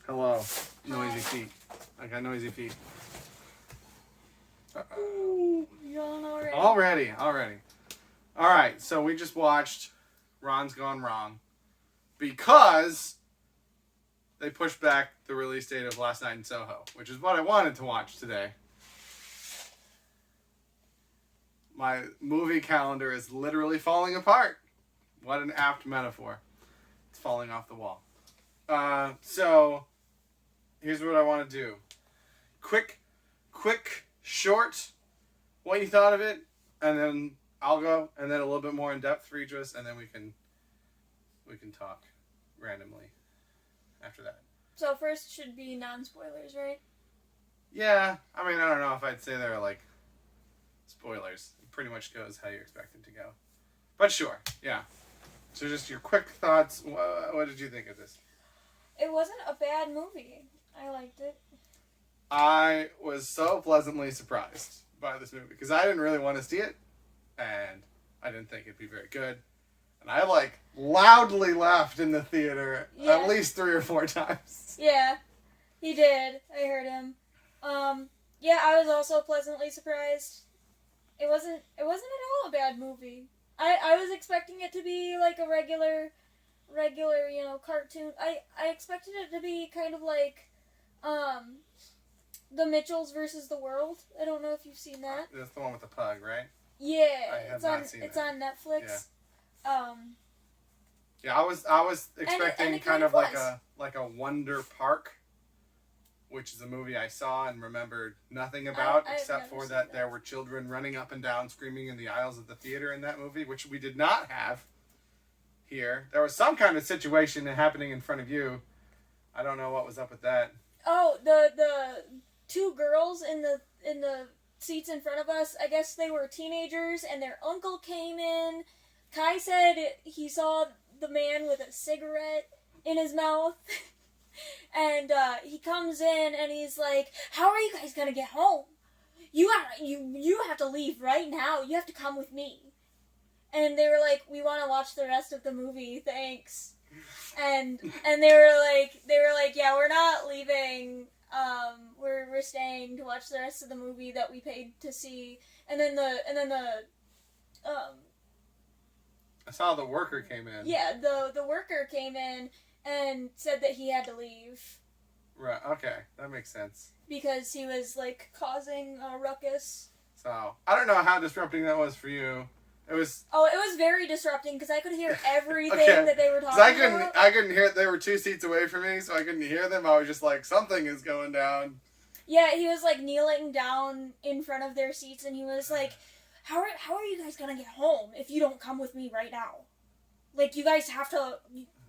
Hello. Noisy feet. I got noisy feet. Ooh, yawn already. Already. Alright, so we just watched Ron's Gone Wrong because they pushed back the release date of Last Night in Soho, which is what I wanted to watch today. My movie calendar is literally falling apart. What an apt metaphor. It's falling off the wall. So, here's what I want to do. Quick, short, what you thought of it, and then I'll go, and then a little bit more in depth for each of us, and then we can talk randomly after that. So first should be non-spoilers, right? Yeah, I mean, I don't know if I'd say they're like spoilers. It pretty much goes how you expect it to go. But sure, yeah. So just your quick thoughts. What did you think of this? It wasn't a bad movie. I liked it. I was so pleasantly surprised by this movie because I didn't really want to see it, and I didn't think it'd be very good. And I loudly laughed in the theater at least 3 or 4 times. Yeah, he did. I heard him. Yeah, I was also pleasantly surprised. It wasn't at all a bad movie. I was expecting it to be like a regular, cartoon. I expected it to be kind of like, The Mitchells versus the World. I don't know if you've seen that. That's the one with the pug, right? Yeah, I have not seen it. It's on Netflix. Yeah. Yeah, I was expecting and it kind of was. like a Wonder Park, which is a movie I saw and remembered nothing about, except for that there were children running up and down screaming in the aisles of the theater in that movie, which we did not have here. There was some kind of situation happening in front of you. I don't know what was up with that. Oh, the 2 girls in the seats in front of us, I guess they were teenagers, and their uncle came in. Kai said he saw the man with a cigarette in his mouth. And he comes in and he's like, "How are you guys gonna get home? You have to leave right now. You have to come with me." And they were like, "We want to watch the rest of the movie, thanks." And they were like, "Yeah, we're not leaving. We're staying to watch the rest of the movie that we paid to see." And then the I saw the worker came in. Yeah, the worker came in and said that he had to leave. Right, okay. That makes sense. Because he was, causing a ruckus. So, I don't know how disrupting that was for you. It was... Oh, it was very disrupting, because I could hear everything that they were talking about. I couldn't hear it. They were 2 seats away from me, so I couldn't hear them. I was just like, something is going down. Yeah, he was, kneeling down in front of their seats, and he was like, How are you guys gonna get home if you don't come with me right now? You guys have to...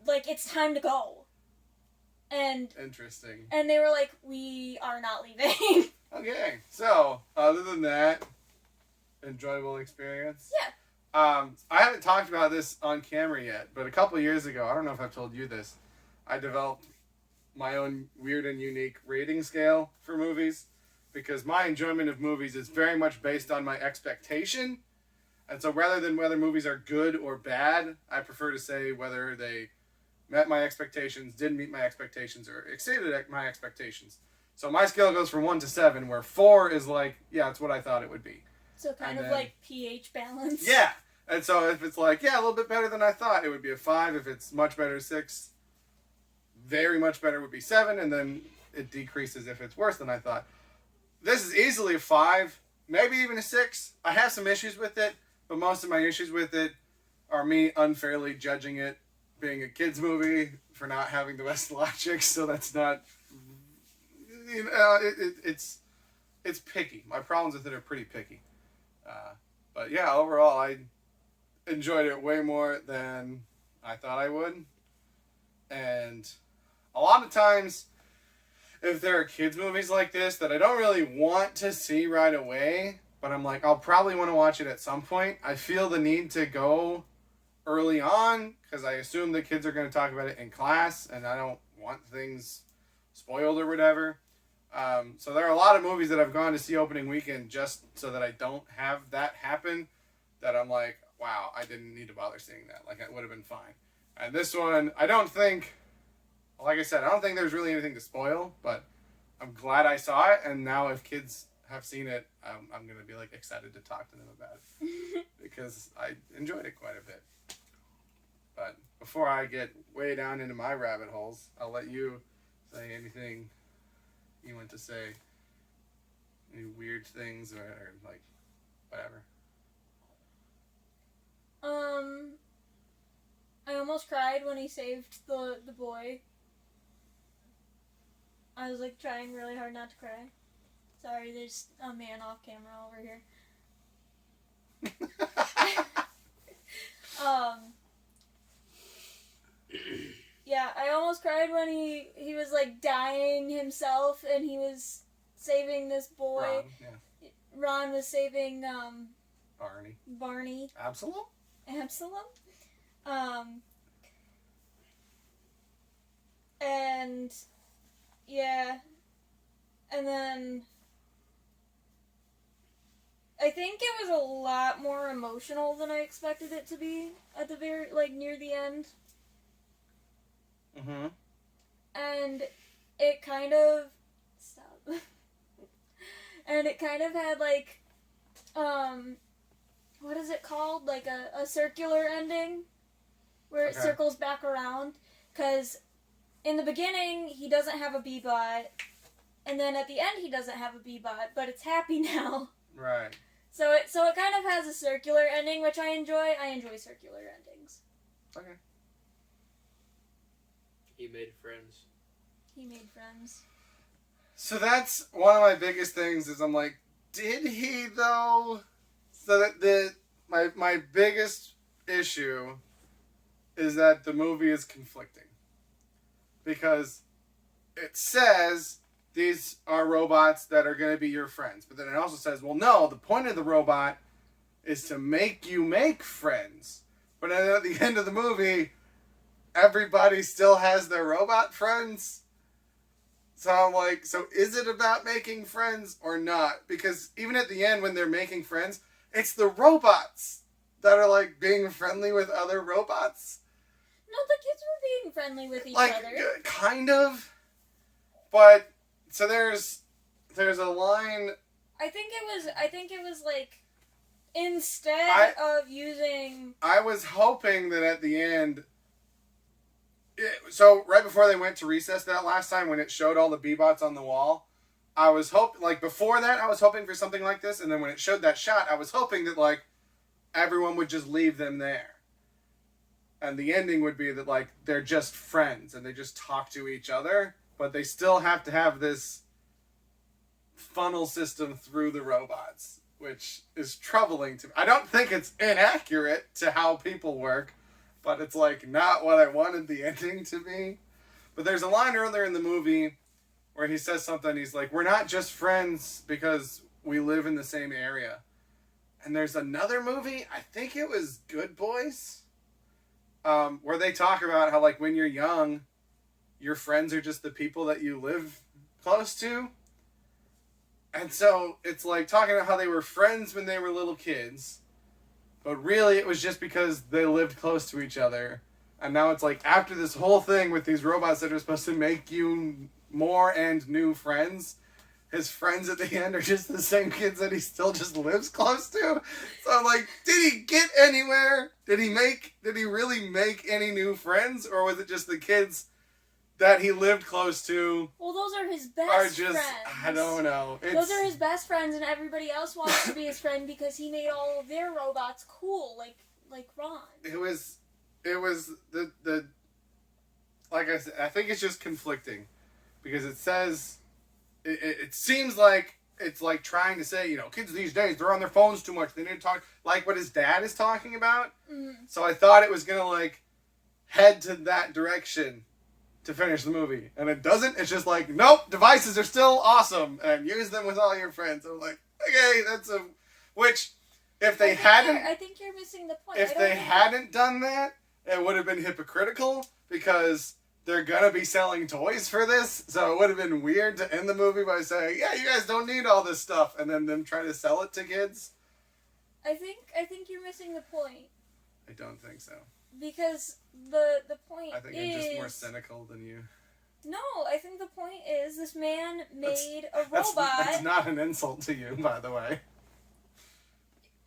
it's time to go. And... Interesting. And they were like, "We are not leaving." Okay. So, other than that, enjoyable experience? Yeah. I haven't talked about this on camera yet, but a couple years ago, I don't know if I've told you this, I developed my own weird and unique rating scale for movies, because my enjoyment of movies is very much based on my expectation. And so rather than whether movies are good or bad, I prefer to say whether they met my expectations, didn't meet my expectations, or exceeded my expectations. So my scale goes from 1 to 7, where 4 is yeah, it's what I thought it would be. So kind of pH balance. Yeah. And so if it's a little bit better than I thought, it would be a 5. If it's much better, 6. Very much better would be 7, and then it decreases if it's worse than I thought. This is easily a 5, maybe even a 6. I have some issues with it, but most of my issues with it are me unfairly judging it being a kid's movie for not having the best logic, so that's not... it's picky. My problems with it are pretty picky. But yeah, overall, I enjoyed it way more than I thought I would. And a lot of times, if there are kids' movies like this that I don't really want to see right away, but I'm like, I'll probably want to watch it at some point, I feel the need to go early on, because I assume the kids are going to talk about it in class, and I don't want things spoiled or whatever. So there are a lot of movies that I've gone to see opening weekend just so that I don't have that happen, that I'm like, wow, I didn't need to bother seeing that. It would have been fine. And this one, I don't think like I said, I don't think there's really anything to spoil, but I'm glad I saw it, and now if kids have seen it, I'm gonna be like excited to talk to them about it because I enjoyed it quite a bit. But before I get way down into my rabbit holes, I'll let you say anything you want to say. Any weird things or like whatever. I almost cried when he saved the boy. I was like trying really hard not to cry. Sorry, there's a man off camera over here. Yeah, I almost cried when he was like dying himself and he was saving this boy. Ron, yeah. Ron was saving Barney. Absalom. And yeah, and then I think it was a lot more emotional than I expected it to be at the very near the end. Mm-hmm. And it kind of and it kind of had what is it called? Like a circular ending where it circles back around, because in the beginning he doesn't have a B-bot, and then at the end he doesn't have a B-bot, but it's happy now. Right. So it kind of has a circular ending, which I enjoy. I enjoy circular endings. Okay. He made friends. So that's one of my biggest things is I'm like, did he though? So that my biggest issue is that the movie is conflicting. Because it says these are robots that are going to be your friends. But then it also says, well, no, the point of the robot is to make you make friends. But then at the end of the movie, everybody still has their robot friends. So I'm like, so is it about making friends or not? Because even at the end when they're making friends, it's the robots that are like being friendly with other robots. No, the kids were being friendly with each like, other. Kind of. But so there's a line. I think it was like instead of using. I was hoping that at the end. So right before they went to recess that last time, when it showed all the B-bots on the wall, I was hoping, like before that, I was hoping for something like this, and then when it showed that shot, I was hoping that like everyone would just leave them there, and the ending would be that like they're just friends and they just talk to each other, but they still have to have this funnel system through the robots, which is troubling to me. I don't think it's inaccurate to how people work, but it's like not what I wanted the ending to be. But there's a line earlier in the movie where he says something. He's like, we're not just friends because we live in the same area. And there's another movie, I think it was Good Boys, where they talk about how like when you're young, your friends are just the people that you live close to. And so it's like talking about how they were friends when they were little kids, but really it was just because they lived close to each other. And now it's like after this whole thing with these robots that are supposed to make you more and new friends, his friends at the end are just the same kids that he still just lives close to. So I'm like, did he get anywhere? Did he really make any new friends? Or was it just the kids that he lived close to? Well, those are his best friends. I don't know. Those are his best friends, and everybody else wants to be his friend because he made all of their robots cool, like Ron. It was the like I said, I think it's just conflicting because it says it seems like it's like trying to say, you know, kids these days, they're on their phones too much. They need to talk like what his dad is talking about. Mm. So I thought it was gonna like head to that direction to finish the movie, and it doesn't. It's just like, nope, devices are still awesome and use them with all your friends. I'm like, okay, which if they hadn't, I think you're missing the point. if they hadn't done that, it would have been hypocritical because they're gonna be selling toys for this. So it would have been weird to end the movie by saying, yeah, you guys don't need all this stuff, and then them trying to sell it to kids. I think you're missing the point. I don't think so. Because the point I think is... I'm just more cynical than you. No, I think the point is this man made a That's robot. not an insult to you, by the way.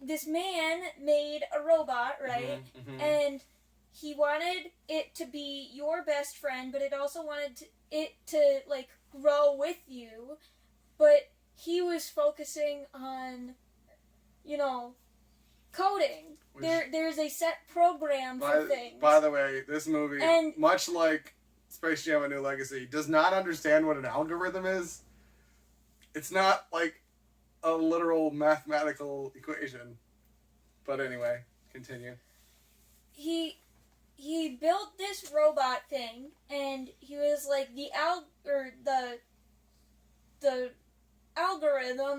This man made a robot, right? Mm-hmm. And he wanted it to be your best friend, but it also wanted it to like grow with you. But he was focusing on, coding. There's a set program for things. By the way, this movie, And- much like Space Jam: A New Legacy, does not understand what an algorithm is. It's not like a literal mathematical equation. But anyway, continue. He built this robot thing, and he was like the algorithm,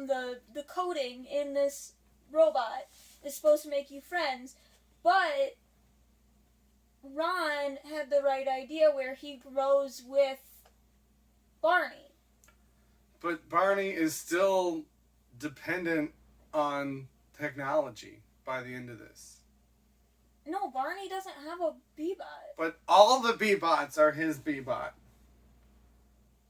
the coding in this robot is supposed to make you friends, but Ron had the right idea where he grows with Barney. But Barney is still dependent on technology by the end of this. No, Barney doesn't have a Bee-Bot. But all the Bee-Bots are his Bee-Bot.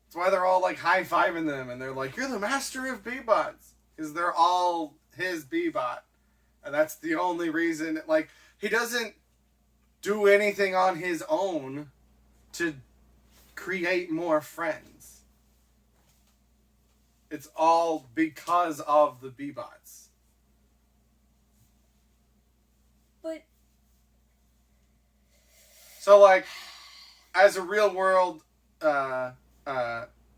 That's why they're all like high-fiving them and they're like, "You're the master of Bee-Bots." Because they're all his Bee-Bot. And that's the only reason, like, he doesn't do anything on his own to create more friends. It's all because of the Bee-Bots. But So, like, as a real world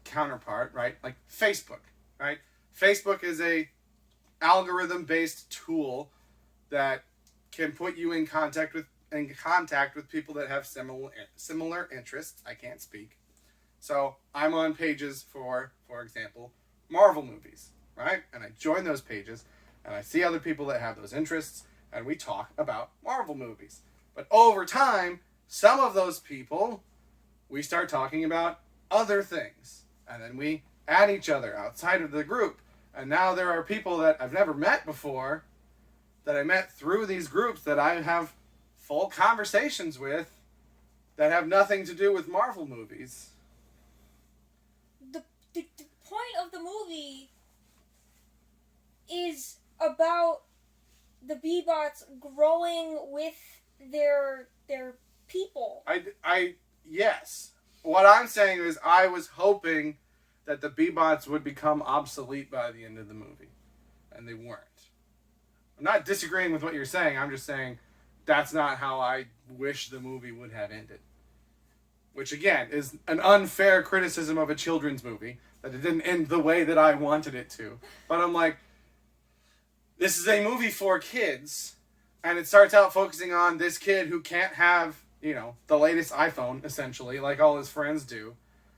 counterpart, right? Like Facebook, right? Facebook is a algorithm-based tool that can put you in contact with people that have similar interests. I can't speak. So I'm on pages for example, Marvel movies, right? And I join those pages, and I see other people that have those interests, and we talk about Marvel movies. But over time, some of those people, we start talking about other things. And then we add each other outside of the group. And now there are people that I've never met before that I met through these groups that I have full conversations with that have nothing to do with Marvel movies. the point of the movie is about the Bee-Bots growing with their people. Yes. What I'm saying is I was hoping that the Bee-Bots would become obsolete by the end of the movie. And they weren't. I'm not disagreeing with what you're saying. I'm just saying that's not how I wish the movie would have ended. Which, again, is an unfair criticism of a children's movie. That it didn't end the way that I wanted it to. But I'm like, this is a movie for kids. And it starts out focusing on this kid who can't have, the latest iPhone, essentially, like all his friends do.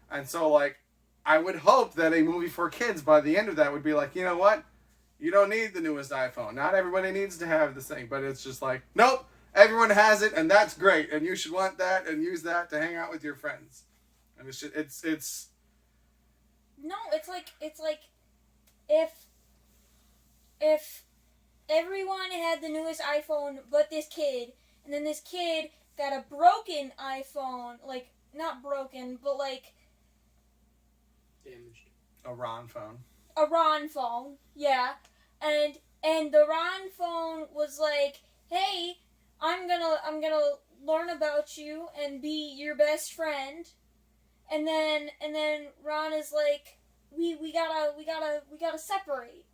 And so, like, I would hope that a movie for kids by the end of that would be like, you know what? You don't need the newest iPhone. Not everybody needs to have this thing. But it's just like, nope, everyone has it, and that's great. And you should want that and use that to hang out with your friends. And it's No, it's like if everyone had the newest iPhone but this kid, and then this kid got a broken iPhone, like not broken, but like Damaged. a Ron phone. a Ron phone, yeah, and the Ron phone was like, hey, I'm gonna learn about you and be your best friend, and then Ron is like, we gotta separate,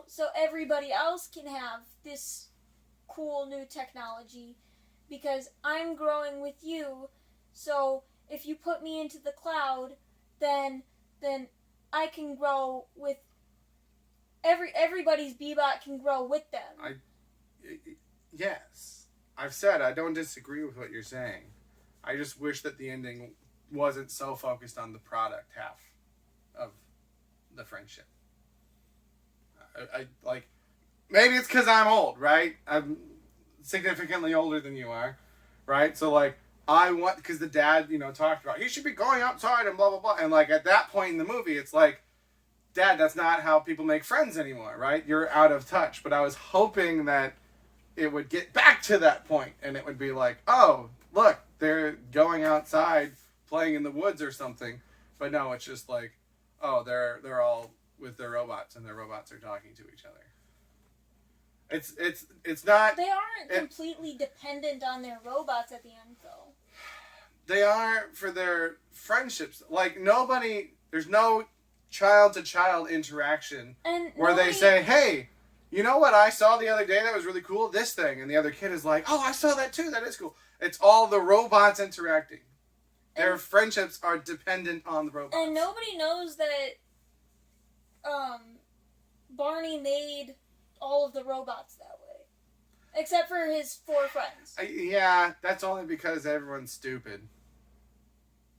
so everybody else can have this cool new technology, because I'm growing with you, so if you put me into the cloud, then I can grow with everybody's Bee-Bot can grow with them. Yes. I've said I don't disagree with what you're saying. I just wish that the ending wasn't so focused on the product half of the friendship. I like, maybe it's because I'm old, right? I'm significantly older than you are, right? So like, I want, because the dad, talked about, he should be going outside and blah, blah, blah. And like, at that point in the movie, it's like, Dad, that's not how people make friends anymore, right? You're out of touch. But I was hoping that it would get back to that point, and it would be like, oh, look, they're going outside, playing in the woods or something. But no, it's just like, oh, they're all with their robots, and their robots are talking to each other. It's not. They aren't completely dependent on their robots at the end, though. They are for their friendships. Like, there's no child-to-child interaction where they say, hey, you know what I saw the other day that was really cool? This thing. And the other kid is like, oh, I saw that too. That is cool. It's all the robots interacting. Their friendships are dependent on the robots. And nobody knows that Barney made all of the robots that way. Except for his 4 friends. Yeah, that's only because everyone's stupid.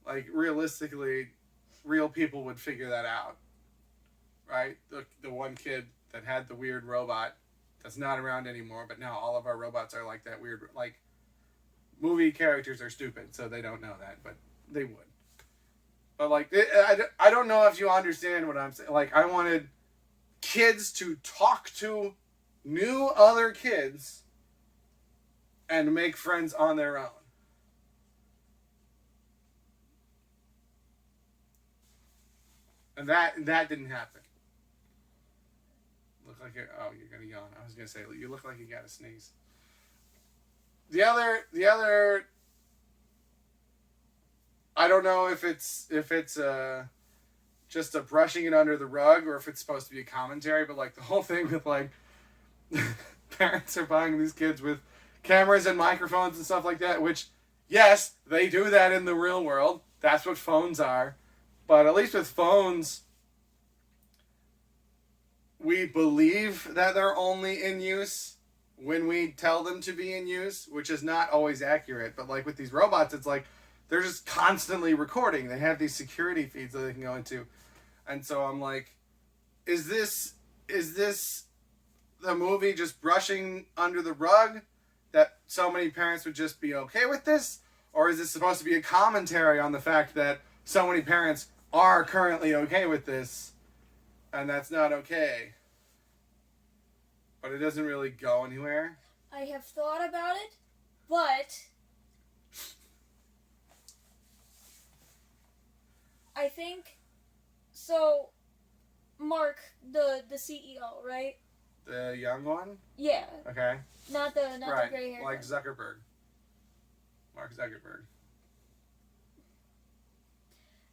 Like, realistically, real people would figure that out. Right? The one kid that had the weird robot that's not around anymore, but now all of our robots are like that weird... Like, movie characters are stupid, so they don't know that, but they would. But, like, I don't know if you understand what I'm saying. Like, I wanted kids to talk to new other kids and make friends on their own. And that didn't happen. Look like you're gonna yawn. I was gonna say you look like you got a sneeze. The other I don't know if it's just a brushing it under the rug or if it's supposed to be a commentary, but like the whole thing with like parents are buying these kids with cameras and microphones and stuff like that, which yes, they do that in the real world. That's what phones are. But at least with phones, we believe that they're only in use when we tell them to be in use, which is not always accurate. But like with these robots, it's like they're just constantly recording. They have these security feeds that they can go into. And so I'm like, is this the movie just brushing under the rug that so many parents would just be okay with this? Or is this supposed to be a commentary on the fact that so many parents are currently okay with this and that's not okay? But it doesn't really go anywhere. I have thought about it, but I think so. Mark, the CEO, right? The young one? Yeah. Okay. Not the gray hair. Like Zuckerberg. Mark Zuckerberg.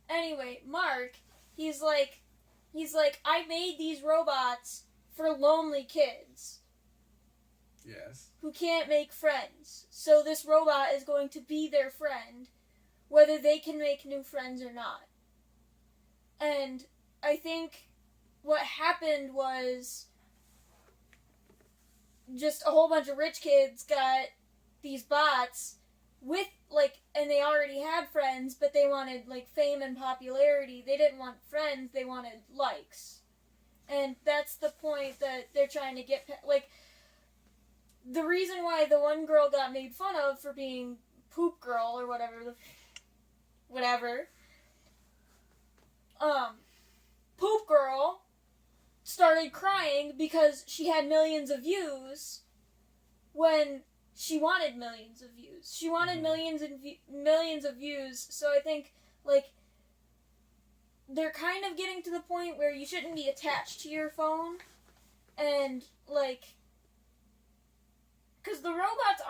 Anyway, Mark, he's like, I made these robots for lonely kids. Yes. Who can't make friends. So this robot is going to be their friend, whether they can make new friends or not. And I think what happened was just a whole bunch of rich kids got these bots with, like, and they already had friends, but they wanted, like, fame and popularity. They didn't want friends, they wanted likes. And that's the point that they're trying to get, like, the reason why the one girl got made fun of for being Poop Girl or whatever, Poop Girl started crying because she had millions of views when she wanted millions of views. She wanted millions of views, so I think, like, they're kind of getting to the point where you shouldn't be attached to your phone, and, like, because the robots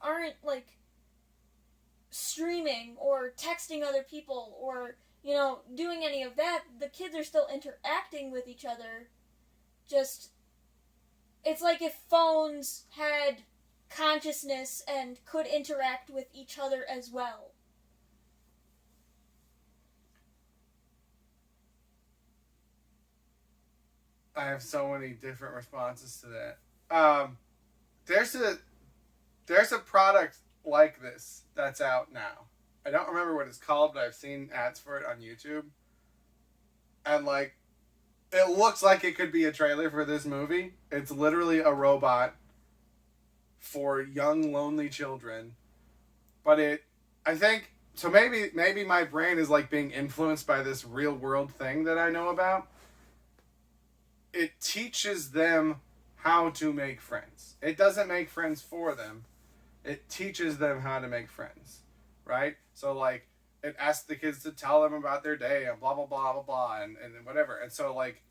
aren't, like, streaming or texting other people or, you know, doing any of that. The kids are still interacting with each other. Just, it's like if phones had consciousness and could interact with each other as well. I have so many different responses to that. There's a product like this that's out now. I don't remember what it's called, but I've seen ads for it on YouTube. And, like, it looks like it could be a trailer for this movie. It's literally a robot for young, lonely children. But maybe my brain is, like, being influenced by this real world thing that I know about. It teaches them how to make friends. It doesn't make friends for them. It teaches them how to make friends, right? So, like, it asks the kids to tell them about their day and blah, blah, blah, blah, blah, and whatever. And so, like,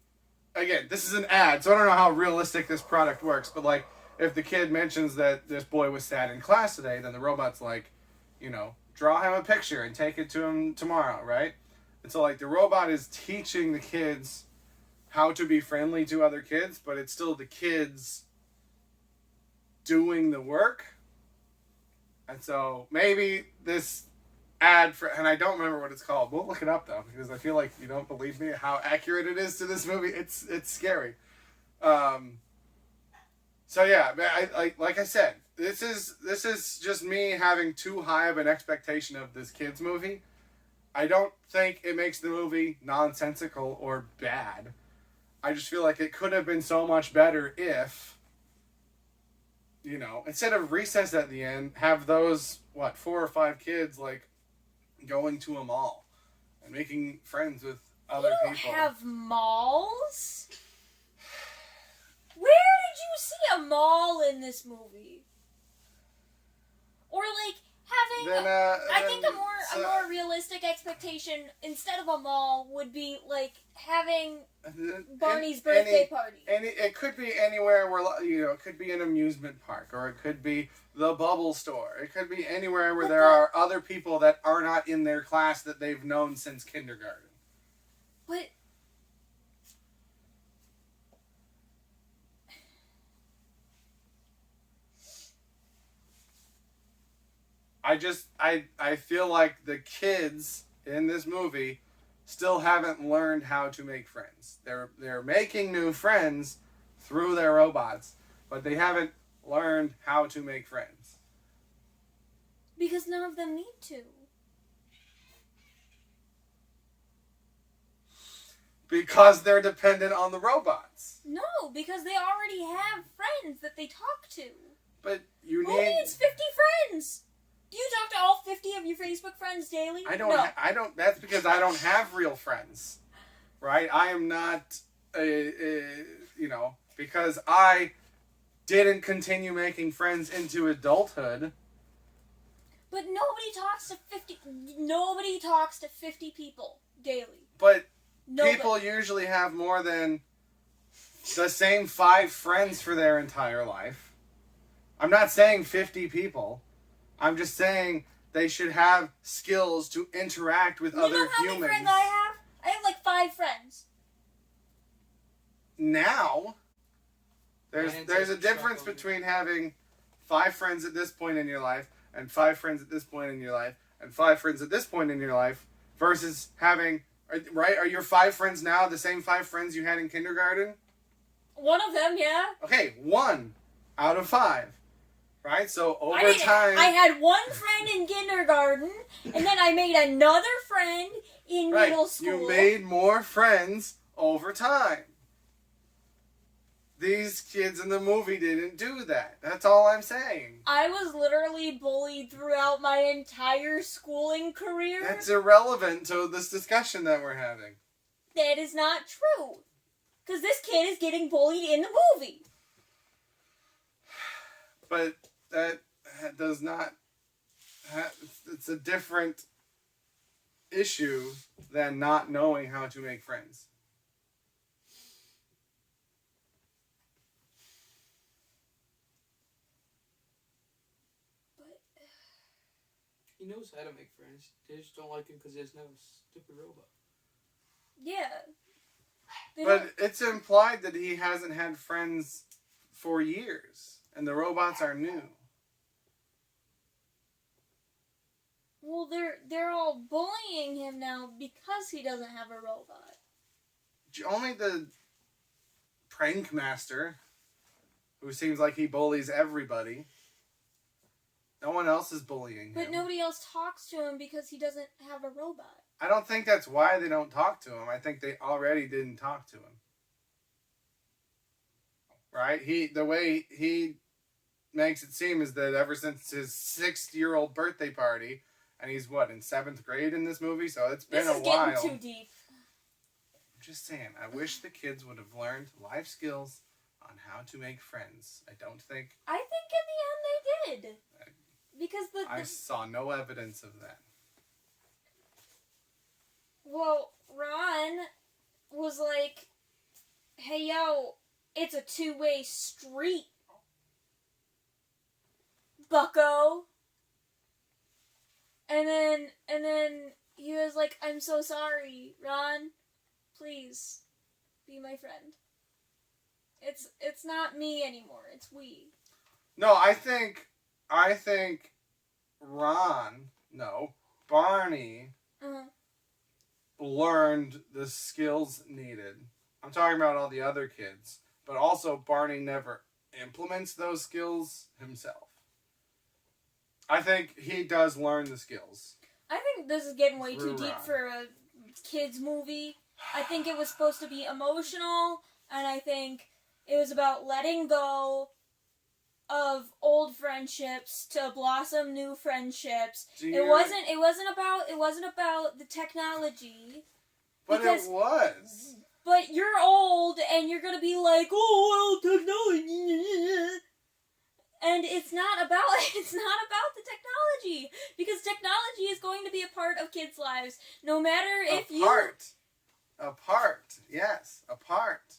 again, this is an ad, so I don't know how realistic this product works, but, like, if the kid mentions that this boy was sad in class today, then the robot's like, you know, draw him a picture and take it to him tomorrow, right? And so, like, the robot is teaching the kids how to be friendly to other kids, but it's still the kids doing the work. And so maybe this ad for, and I don't remember what it's called. We'll look it up though, because I feel like you don't believe me how accurate it is to this movie. It's scary. So yeah, like I said, this is just me having too high of an expectation of this kids movie. I don't think it makes the movie nonsensical or bad. I just feel like it could have been so much better if, you know, instead of recess at the end, have those 4 or 5 kids like going to a mall and making friends with other people. You don't have malls? Where did you see a mall in this movie? Or like having I think a more realistic expectation instead of a mall would be like having Barney's birthday party. And it could be anywhere where, you know, it could be an amusement park, or it could be the bubble store. It could be anywhere where there are other people that are not in their class that they've known since kindergarten. But I feel like the kids in this movie still haven't learned how to make friends. They're making new friends through their robots, but they haven't learned how to make friends. Because none of them need to. Because they're dependent on the robots. No, because they already have friends that they talk to. But you need... Who needs 50 friends? Do you talk to all 50 of your Facebook friends daily? I don't. No. I don't. That's because I don't have real friends, right? I am not. You know, because I didn't continue making friends into adulthood. But nobody talks to 50. Nobody talks to 50 people daily. But Nobody. People usually have more than the same 5 friends for their entire life. I'm not saying 50 people. I'm just saying they should have skills to interact with other humans. You know how many friends I have? I have like 5 friends. Now, there's a difference between having 5 friends at this point in your life, and 5 friends at this point in your life, and 5 friends at this point in your life, versus having, right? Are your 5 friends now the same 5 friends you had in kindergarten? One of them, yeah. Okay, 1 out of 5. Right? So over time... I had 1 friend in kindergarten, and then I made another friend in middle school. You made more friends over time. These kids in the movie didn't do that. That's all I'm saying. I was literally bullied throughout my entire schooling career. That's irrelevant to this discussion that we're having. That is not true. Because this kid is getting bullied in the movie. But that does not... It's a different issue than not knowing how to make friends. He knows how to make friends. They just don't like him because he doesn't have a stupid robot. Yeah. But it's implied that he hasn't had friends for years, and the robots are new. Well, they're all bullying him now because he doesn't have a robot. Only the prank master, who seems like he bullies everybody. No one else is bullying him. But nobody else talks to him because he doesn't have a robot. I don't think that's why they don't talk to him. I think they already didn't talk to him. Right? The way he makes it seem is that ever since his 6-year-old birthday party, and he's in 7th grade in this movie, so it's been a while. This is getting too deep. I'm just saying, I wish the kids would have learned life skills on how to make friends. I don't think... I think in the end they did. Because I saw no evidence of that. Well, Ron was like, hey, yo, it's a two-way street, bucko. And then he was like, I'm so sorry, Ron. Please, be my friend. It's not me anymore. It's we. No, I think Barney Uh-huh. learned the skills needed. I'm talking about all the other kids, but also Barney never implements those skills himself. I think he does learn the skills. I think this is getting way Through too deep Ron. for a kids movie. I think it was supposed to be emotional, and I think it was about letting go of old friendships to blossom new friendships. It wasn't about the technology. But because- it was. But you're old and you're gonna be like, oh, well, technology. And it's not about the technology, because technology is going to be a part of kids' lives, no matter if you. A part, yes, a part.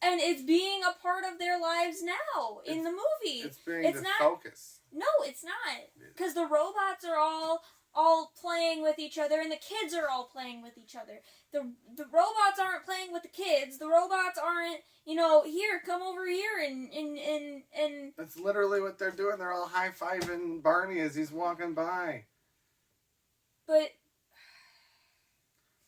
And it's being a part of their lives now in the movie. It's being It's the not- focus. No, it's not, because the robots are all playing with each other, and the kids are all playing with each other. The robots aren't playing with the kids. The robots aren't, here, come over here and That's literally what they're doing. They're all high-fiving Barney as he's walking by. but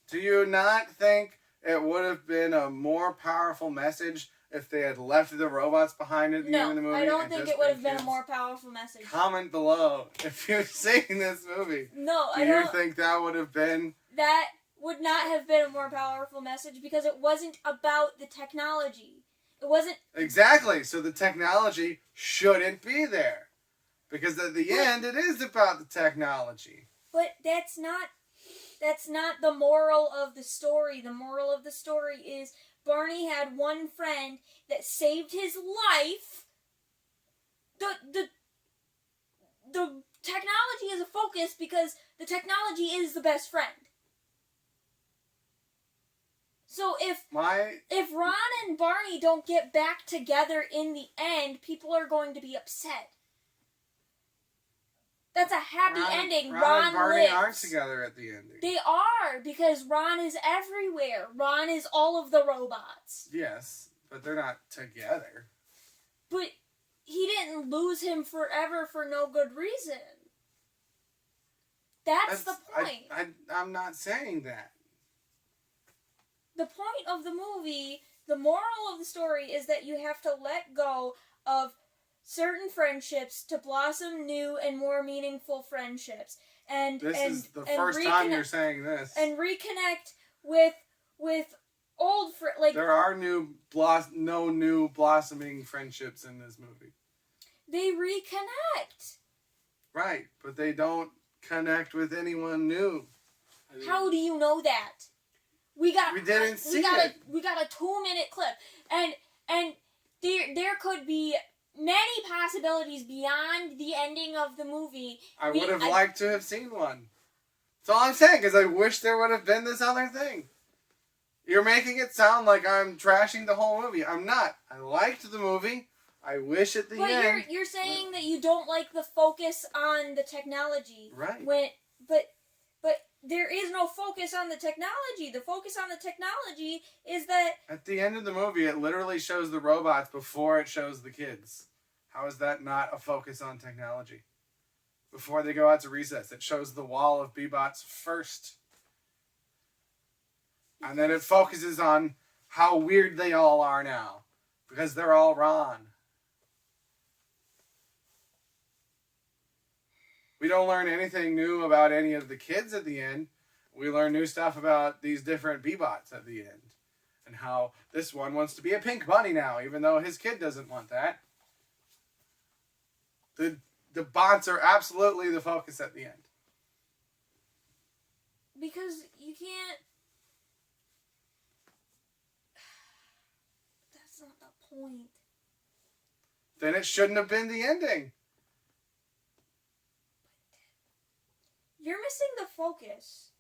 Do you not think it would have been a more powerful message if they had left the robots behind at the end of the no, movie? I don't and think just it would have been a kids? more powerful message. Comment below if you've seen this movie. No, Do I you don't. think that would have been... That would not have been a more powerful message, because it wasn't about the technology. It wasn't. Exactly. So the technology shouldn't be there. Because at the end, it is about the technology. But that's not the moral of the story. The moral of the story is Barney had one friend that saved his life. The technology is a focus because the technology is the best friend. So if Ron and Barney don't get back together in the end, people are going to be upset. That's a happy ending. Ron and Barney lives. aren't together at the ending. They are, because Ron is everywhere. Ron is all of the robots. Yes, but they're not together. But he didn't lose him forever for no good reason. That's the point. I'm not saying that. The point of the movie, the moral of the story, is that you have to let go of certain friendships to blossom new and more meaningful friendships. And This is the and first time you're saying this. And reconnect with old friends. Like, there are no new blossoming friendships in this movie. they reconnect. Right, but they don't connect with anyone new. How do you know that? We didn't see it. We got a 2-minute clip, and there could be many possibilities beyond the ending of the movie. I would have liked to have seen one. That's all I'm saying, because I wish there would have been this other thing. You're making it sound like I'm trashing the whole movie. I'm not. I liked the movie. I wish at the But end... you're saying that you don't like the focus on the technology. Right. But there is no focus on the technology. The focus on the technology is that... At the end of the movie, it literally shows the robots before it shows the kids. How is that not a focus on technology? Before they go out to recess, it shows the wall of Bebots first. And then it focuses on how weird they all are now. Because they're all Ron. We don't learn anything new about any of the kids at the end. We learn new stuff about these different Bebots at the end. And how this one wants to be a pink bunny now, even though his kid doesn't want that. The bots are absolutely the focus at the end. Because you can't... That's not the point. Then it shouldn't have been the ending. You're missing the focus.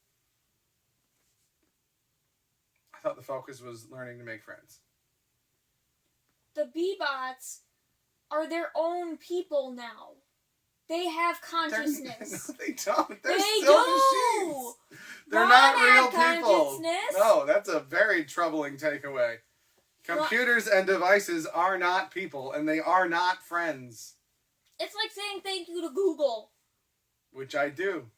thought the focus was learning to make friends. The B-bots are their own people now. They have consciousness. No, they don't. They're They still do! machines. They're Ron not had real people. consciousness. No, that's a very troubling takeaway. Computers and devices are not people, and they are not friends. It's like saying thank you to Google. Which I do.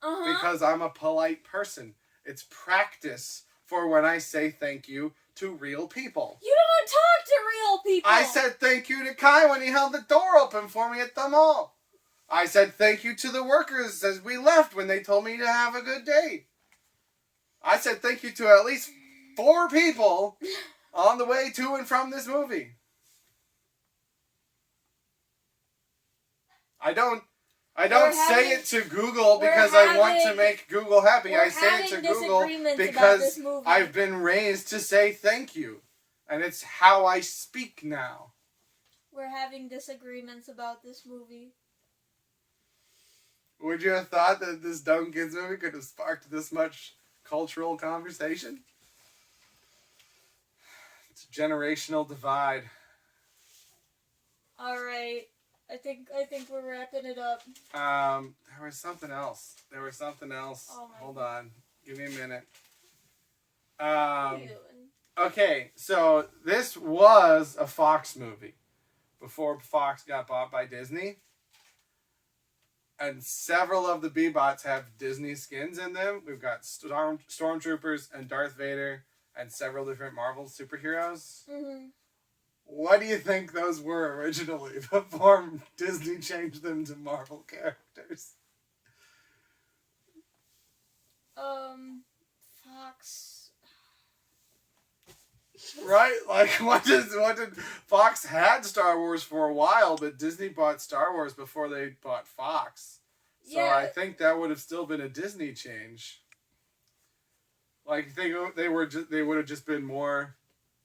Uh-huh. Because I'm a polite person. It's practice for when I say thank you to real people. You don't talk to real people. I said thank you to Kai when he held the door open for me at the mall. I said thank you to the workers as we left when they told me to have a good day. I said thank you to at least 4 people on the way to and from this movie. I don't say it to Google because I want to make Google happy. I say it to Google because I've been raised to say thank you. And it's how I speak now. We're having disagreements about this movie. Would you have thought that this dumb kids movie could have sparked this much cultural conversation? It's a generational divide. All right. I think we're wrapping it up. There was something else. Oh my Hold on. Give me a minute. What are you doing? Okay, so this was a Fox movie before Fox got bought by Disney. And several of the B-bots have Disney skins in them. We've got Stormtroopers and Darth Vader and several different Marvel superheroes. Mm-hmm. What do you think those were originally before Disney changed them to Marvel characters? Fox. Right? Like, what did Fox had Star Wars for a while, but Disney bought Star Wars before they bought Fox. So Yeah. I think that would have still been a Disney change. Like, they would have just been more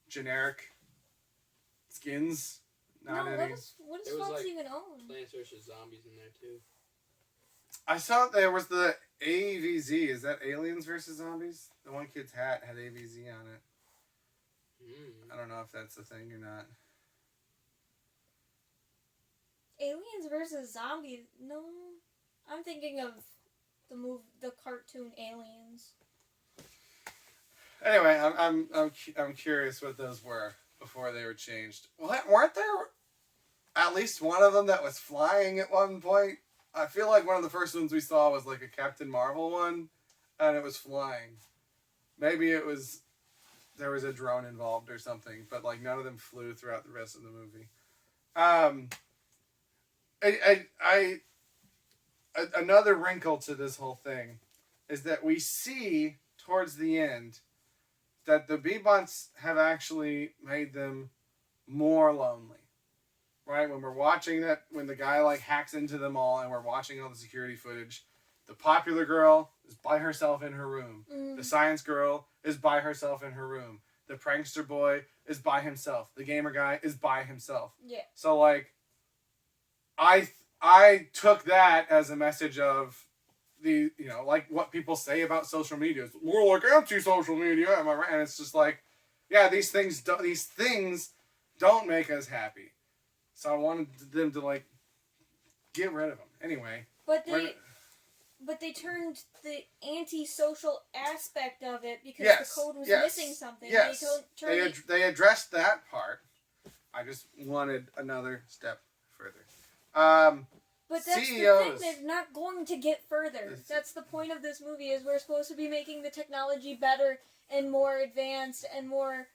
generic skins. Not any. What does There was, Fox like, even own? Plants vs. Zombies in there too. I saw there was the AVZ. Is that Aliens versus Zombies? The one kid's hat had AVZ on it. I don't know if that's the thing or not. Aliens versus Zombies? No. I'm thinking of the cartoon Aliens. Anyway, I'm curious what those were before they were changed. Weren't there at least one of them that was flying at one point? I feel like one of the first ones we saw was like a Captain Marvel one, and it was flying. Maybe there was a drone involved or something, but like none of them flew throughout the rest of the movie. Another wrinkle to this whole thing is that we see towards the end that the B-bots have actually made them more lonely. Right? When we're watching that, when the guy like hacks into them all and we're watching all the security footage, the popular girl is by herself in her room. The science girl is by herself in her room. The prankster boy is by himself. The gamer guy is by himself. Yeah. So like, I took that as a message of the, like what people say about social media. It's more like anti-social media, am I right? And it's just like, yeah, these things don't make us happy. So I wanted them to like get rid of them. Anyway. But they turned the anti-social aspect of it because the code was missing something. Yes. They addressed that part. I just wanted another step further. But that's CEOs. the thing, they're not going to get further. That's the point of this movie, is we're supposed to be making the technology better and more advanced and more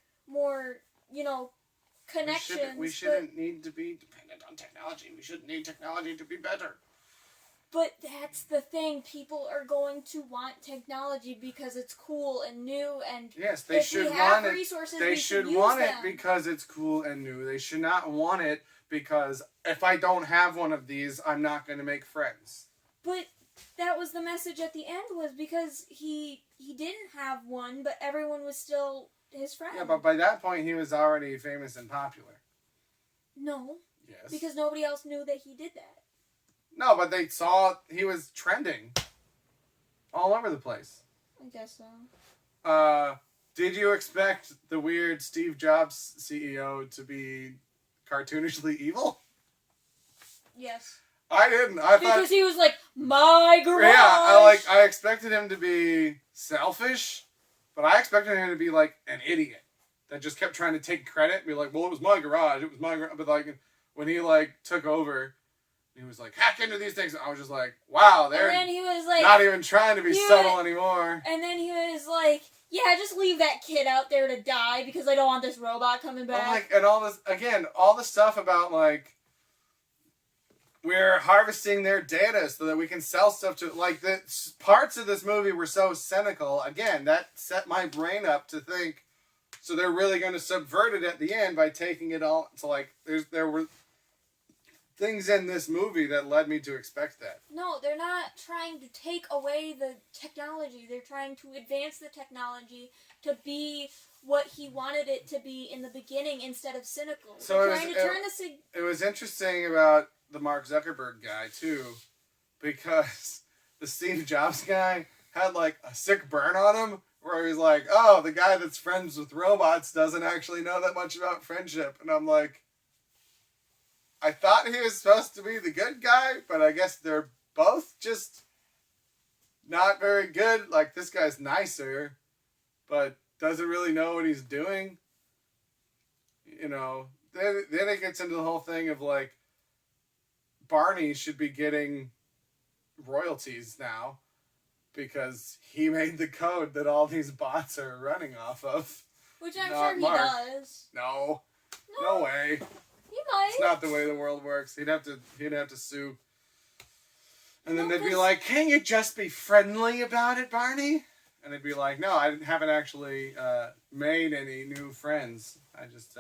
connections. We shouldn't need to be dependent on technology. We shouldn't need technology to be better. But that's the thing. People are going to want technology because it's cool and new, and yes, they should want it. They should want it because it's cool and new. They should not want it because if I don't have one of these, I'm not going to make friends. But that was the message at the end, was because he didn't have one, but everyone was still his friend. Yeah, but by that point, he was already famous and popular. No. Yes. Because nobody else knew that he did that. No, but they saw he was trending all over the place. I guess so. Did you expect the weird Steve Jobs CEO to be cartoonishly evil? Yes. I didn't. I thought Because he was like, my garage. yeah, I expected him to be selfish, but I expected him to be like an idiot that just kept trying to take credit and be like, well, it was my garage, it was my garage. But like when he like took over, he was like, hack into these things. I was just like, wow, they're And then he was like, not even trying to be subtle anymore. And then he was like, yeah, just leave that kid out there to die because I don't want this robot coming back. I'm like, and all this again, all the stuff about like we're harvesting their data so that we can sell stuff to like the parts of this movie were so cynical. Again, that set my brain up to think. So they're really going to subvert it at the end by taking it all to like there were things in this movie that led me to expect that. No, they're not trying to take away the technology. They're trying to advance the technology to be what he wanted it to be in the beginning instead of cynical. So they're trying to turn it was interesting about the Mark Zuckerberg guy too, because the Steve Jobs guy had like a sick burn on him where he's like, oh, the guy that's friends with robots doesn't actually know that much about friendship. And I'm like, I thought he was supposed to be the good guy, but I guess they're both just not very good. Like, this guy's nicer, but doesn't really know what he's doing. You know, then it gets into the whole thing of like, Barney should be getting royalties now because he made the code that all these bots are running off of. Which I'm Not sure he Mark. does. No way. He might. It's not the way the world works. He'd have to sue. And then No, they'd be 'cause- like, "Can you just be friendly about it, Barney?" And they'd be like, "No, I haven't actually made any new friends. I just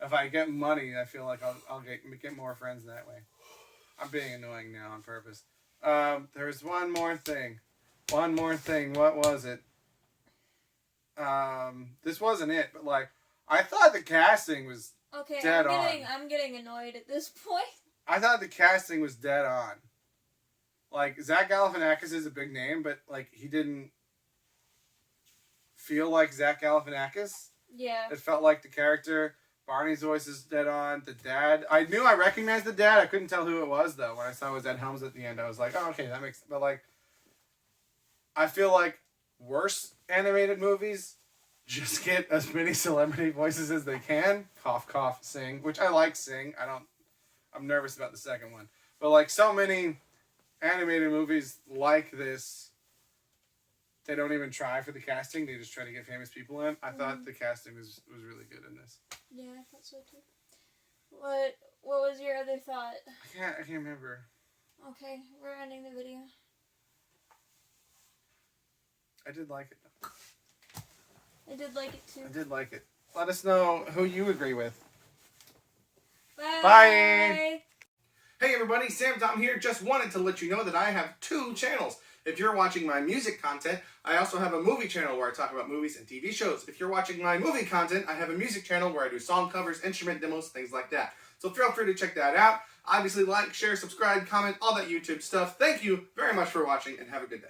if I get money, I feel like I'll get more friends that way." I'm being annoying now on purpose. There's one more thing. What was it? This wasn't it, but like I thought the casting was Okay, dead I'm getting annoyed at this point. I thought the casting was dead on. Like, Zach Galifianakis is a big name, but, like, he didn't feel like Zach Galifianakis. Yeah. It felt like the character. Barney's voice is dead on. The dad. I knew I recognized the dad. I couldn't tell who it was, though. When I saw it was Ed Helms at the end, I was like, oh, okay, that makes... But, like, I feel like worse animated movies just get as many celebrity voices as they can. Cough, cough, Sing. Which I like Sing. I'm nervous about the second one. But, like, so many animated movies like this, they don't even try for the casting. They just try to get famous people in. I thought the casting was really good in this. Yeah, I thought so too. What was your other thought? I can't remember. Okay, we're ending the video. I did like it, though. I did like it too. I did like it. Let us know who you agree with. Bye. Bye. Hey everybody, Sam Tom here. Just wanted to let you know that I have 2 channels. If you're watching my music content, I also have a movie channel where I talk about movies and TV shows. If you're watching my movie content, I have a music channel where I do song covers, instrument demos, things like that. So feel free to check that out. Obviously, like, share, subscribe, comment, all that YouTube stuff. Thank you very much for watching and have a good day.